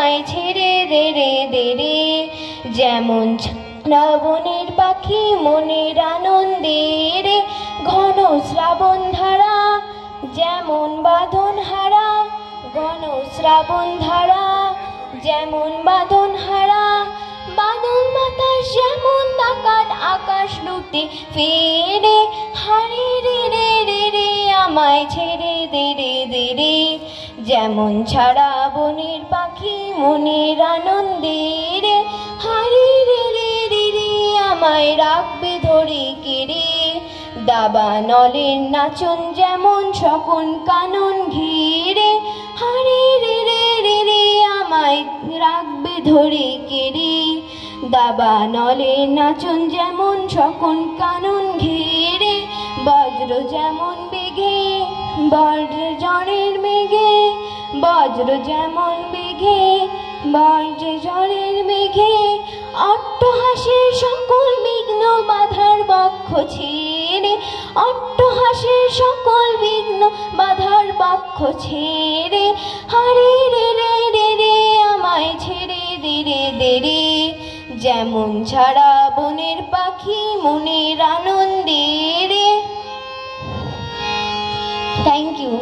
আমায় ছেড়ে দে রে দে রে। যেমন শ্রাবণের পাখি মনের আনন্দে রে, ঘন শ্রাবণ ধারা যেমন বাঁধন হারা, ঘন শ্রাবণ ধারা যেমন বাঁধন হারা। বাদল বাতাস যেমন ডাকাত আকাশ লুটে ফেরে, হারে রে রে রে রে আমায় ছেড়ে দে রে দে রে। যেমন ছাড়া বনের পাখি মনের আনন্দে রে, হারে রে রে রে রে আমায় রাখবে ধরে কেড়ে। দাবা নলের নাচন যেমন সকন কানন ঘিরে, হারে রে রে রে রে আমায় রাখবে ধরে কেড়ে। দাবা নলের নাচন যেমন সকন কানন ঘিরে, বজ্র যেমন বেগে বজ্র ঝড়ের মেঘে, বজ্র যেমন বেগে বজ্র ঝড়ের মেঘে। অট্টহাসের সকল বিঘ্ন বাধার বক্ষ ছেড়ে, অট্টহাসের সকল বিঘ্ন বাধার বক্ষ ছেড়ে, হারে রে রে রে রে আমায় ছেড়ে দে রে দে রে। যেমন ছাড়া বনের পাখি মনের আনন্দে রে। Thank you.